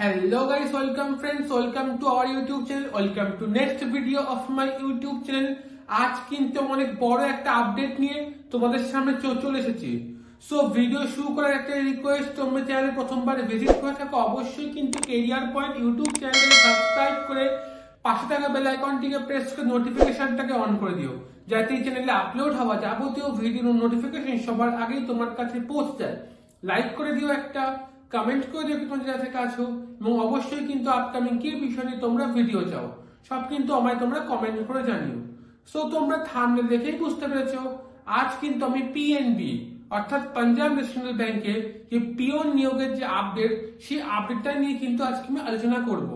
Hello guys, welcome friends, welcome to our YouTube channel, welcome to next video of my YouTube channel। আজ কিন্তু অনেক বড় একটা update নিয়ে তোমাদের সামনে চলে এসেছি। সো ভিডিও শুরু করার একটা রিকোয়েস্ট, তোমরা চ্যানেলে প্রথমবার ভিজিট করে থাকো অবশ্যই কিন্তু ক্যারিয়ার পয়েন্ট ইউটিউব চ্যানেলকে সাবস্ক্রাইব করে পাশে থাকা বেল আইকনটিকে প্রেস করে নোটিফিকেশনটাকে অন করে দিও, যাতে এই চ্যানেলে আপলোড হওয়া যাবতীয় ভিডিওর নোটিফিকেশন সবার আগেই তোমার কাছে পৌঁছে যায়। লাইক করে দিও, একটা কমেন্ট করে দিও তোমরা যেটা থেকে আছো, এবং অবশ্যই কিন্তু আপকামিং কি বিষয় নিয়ে তোমরা ভিডিও চাও সব কিন্তু আমায় তোমরা কমেন্ট করে জানিও। সো তোমরা থাম্বনেল দেখেই বুঝতে পেরেছো, আজ কিন্তু আমি পিএনবি অর্থাৎ পাঞ্জাব ন্যাশনাল ব্যাংকে যে পিওন নিয়োগের যে আপডেট, সেই আপডেটটা নিয়ে কিন্তু আজকে আমি আলোচনা করব।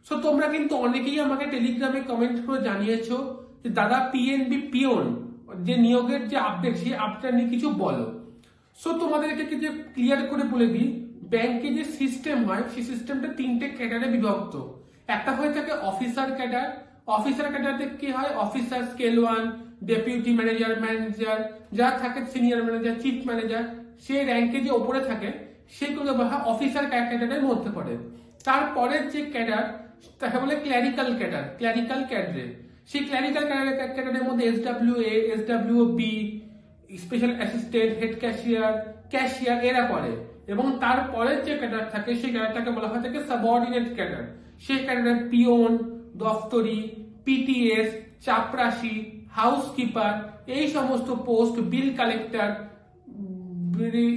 সো তোমরা কিন্তু অনেকেই আমাকে টেলিগ্রামে কমেন্ট করে জানিয়েছো যে দাদা পিএনবি পিওন যে নিয়োগের যে আপডেট, সেই আপডেটটা নিয়ে কিছু বলো। সো তোমাদেরকে কিছু ক্লিয়ার করে বলে দিই, ব্যাংকে যে সিস্টেম হয় সেই সিস্টেমটা তিনটে ক্যাডারে বিভক্ত। একটা হয়ে থাকে অফিসার ক্যাডার। অফিসার ক্যাডারে কি হয়, officer scale 1, deputy manager, manager যা থাকে, সিনিয়র ম্যানেজার, চিফ ম্যানেজার, সেই র্যাঙ্কে যে উপরে থাকে সেগুলো বলা হয় অফিসার ক্যাডারের মধ্যে পড়ে। তারপরের যে ক্যাডার তাকে বলে ক্ল্যারিক্যাল ক্যাডার। ক্ল্যারিক্যাল ক্যাডারে সেই ক্ল্যারিক্যাল ক্যাডারের মধ্যে SWA, SWB, special assistant, head cashier, cashier এরা পড়ে। এবং তারপরের যে ক্যাডার থাকে সেই ক্যাডারটাকে বলা হয় থাকে সাবঅর্ডিনেট ক্যাডার। সেই ক্যাডারে পিওন, দফতরি, পিটিএস, চাপরাশি, হাউসকিপার এই সমস্ত পোস্ট, বিল কালেক্টর,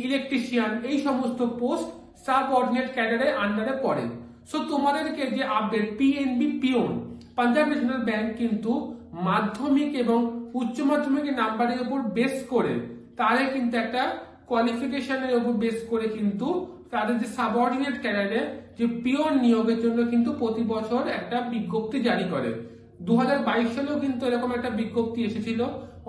ইলেকট্রিশিয়ান এই সমস্ত পোস্ট সাবঅর্ডিনেট ক্যাডারের আন্ডারে পড়ে। সো তোমাদেরকে যে update PNB peon, Punjab national bank কিন্তু মাধ্যমিক এবং উচ্চ মাধ্যমিকের নাম্বারের উপর বেস করে তাদের কিন্তু একটা কোয়ালিফিকেশনের উপর বেস করে কিন্তু তাদের যে সাবঅর্ডিনেট ক্যাডারে যে পিওন নিয়োগের জন্য কিন্তু প্রতি বছর একটা বিজ্ঞপ্তি জারি করে। 2022 সালেও কিন্তু এরকম একটা বিজ্ঞপ্তি এসেছিল।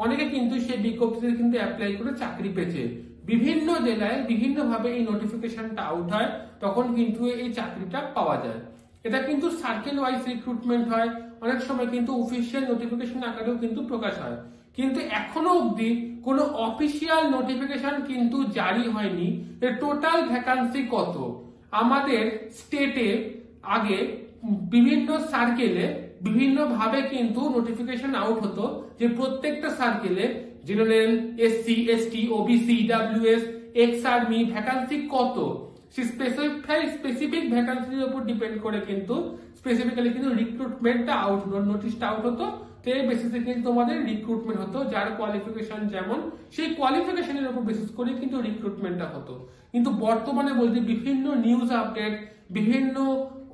অনেকে কিন্তু সেই বিজ্ঞপ্তিতে কিন্তু অ্যাপ্লাই করে চাকরি পেয়েছে। বিভিন্ন জেলায় বিভিন্ন ভাবে এই নোটিফিকেশনটা আউট হয়, তখন কিন্তু এই চাকরিটা পাওয়া যায়। এটা কিন্তু সার্কেল ওয়াইজ রিক্রুটমেন্ট হয়, অনেক সময় কিন্তু অফিসিয়াল নোটিফিকেশন আকারেও কিন্তু প্রকাশ হয়। কিন্তু এখনো অবধি কোনো অফিসিয়াল নোটিফিকেশন কিন্তু জারি হয়নি এর টোটাল ভ্যাকান্সি কত। আমাদের স্টেটে আগে বিভিন্ন সার্কেলে বিভিন্ন ভাবে কিন্তু নোটিফিকেশন আউট হতো, যে প্রত্যেকটা সার্কেলে general, SC, ST, OBC, EWS, ex army vacancy কত, স্পেসিফিক ভ্যাকান্সির উপর ডিপেন্ড করে কিন্তু স্পেসিফিক্যালি কিন্তু রিক্রুটমেন্টটা আউট হতো, নোটিশটা আউট হতো। তো এই বেসিসে কিন্তু তোমাদের রিক্রুটমেন্ট হতো, যার কোয়ালিফিকেশন যেমন সেই কোয়ালিফিকেশনের উপর বেসিস করে কিন্তু রিক্রুটমেন্টটা হতো। কিন্তু বর্তমানে বলতে বিভিন্ন নিউজ আপডেট, বিভিন্ন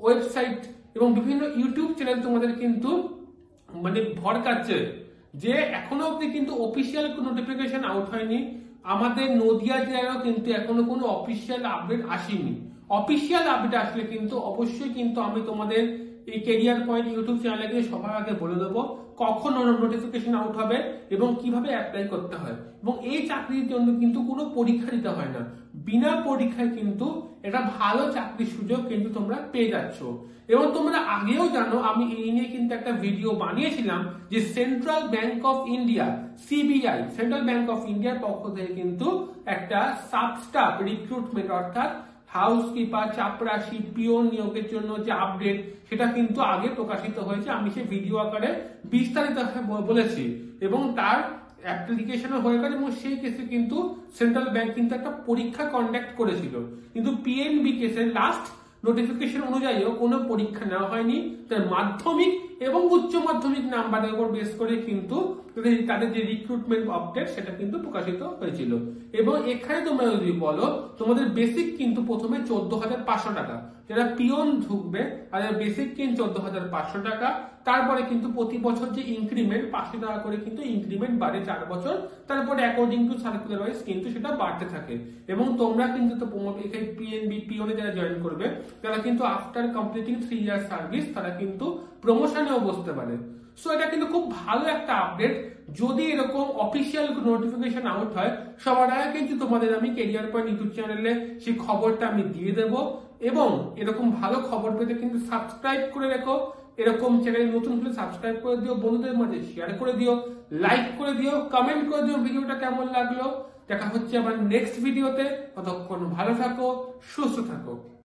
ওয়েবসাইট এবং বিভিন্ন ইউটিউব চ্যানেল তোমাদের কিন্তু ভড়কাচ্ছে যে এখনো অব্দি কিন্তু অফিসিয়াল কোনো নোটিফিকেশন আউট হয়নি। আমাদের নদিয়া জেলারও কিন্তু এখনো কোনো অফিসিয়াল আপডেট আসেনি। অফিসিয়াল আপডেট আসলে কিন্তু অবশ্যই কিন্তু আমি তোমাদের এই ক্যারিয়ার পয়েন্ট ইউটিউব চ্যানেলে সবার আগে বলে দেবো কখন নোটিফিকেশন আউট হবে এবং কিভাবে অ্যাপ্লাই করতে হয়। এবং এই চাকরির জন্য কিন্তু কোনো পরীক্ষা দিতে হয় না, বিনা পরীক্ষায় কিন্তু এটা ভালো চাকরির সুযোগ কিন্তু তোমরা পেয়ে যাচ্ছ। এবং তোমরা আগেও জানো আমি এই নিয়ে কিন্তু একটা ভিডিও বানিয়েছিলাম যে central bank of India, CBI, central bank of ইন্ডিয়ার পক্ষ থেকে কিন্তু একটা সাবস্টাফ রিক্রুটমেন্ট অর্থাৎ হাউসকিপার, চাপরাশি, পিওন নিয়োগের জন্য যে আপডেট সেটা কিন্তু আগে প্রকাশিত হয়েছে। আমি সেই ভিডিও আকারে বিস্তারিত বলেছি এবং তার অ্যাপ্লিকেশনও হয়ে গেছে, এবং সেই কেসে কিন্তু সেন্ট্রাল ব্যাংক কিন্তু একটা পরীক্ষা কন্ডাক্ট করেছিল। কিন্তু পিএনবি কেসের লাস্ট নোটিফিকেশন অনুযায়ীও কোনো পরীক্ষা নেওয়া হয়নি। তার মাধ্যমিক এবং উচ্চ মাধ্যমিক নাম্বারের উপর বেস করে কিন্তু তাদের যে রিক্রুটমেন্ট আপডেট সেটা কিন্তু প্রকাশিত হয়েছিল। এবং এখানে তোমরা যদি বলো, তোমাদের বেসিক কিন্তু প্রথমে 14,500 টাকা, যারা পিওন ঢুকবে তাদের বেসিক কিন্তু 14,500 টাকা। তারপরে কিন্তু প্রতি বছর যে ইনক্রিমেন্ট 500 টাকা করে কিন্তু ইনক্রিমেন্ট বাড়ে 4 বছর, তারপরে অ্যাকর্ডিং টু সার্কুলার ওয়াইজ কিন্তু সেটা বাড়তে থাকে। এবং তোমরা কিন্তু এখানে পিএনবি পিওনে যারা জয়েন করবে তারা কিন্তু আফটার কমপ্লিটিং 3 ইয়ার সার্ভিস তারা কিন্তু প্রমোশনেও বসতে পারে। সো এটা কিন্তু খুব ভালো একটা আপডেট। যদি এরকম অফিসিয়াল নোটিফিকেশন আউট হয় সবার আগে কিন্তু তোমাদের আমি ক্যারিয়ার পয়েন্ট ইউটিউব চ্যানেলে সেই খবরটা আমি দিয়ে দেবো। এবং এরকম ভালো খবর পেতে কিন্তু সাবস্ক্রাইব করে রেখো। এরকম চ্যানেল নতুন হলে সাবস্ক্রাইব করে দিও, বন্ধুদের মাঝে শেয়ার করে দিও, লাইক করে দিও, কমেন্ট করে দিও ভিডিওটা কেমন লাগলো। দেখা হচ্ছে আবার নেক্সট ভিডিওতে। ততক্ষণ ভালো থাকো, সুস্থ থাকো।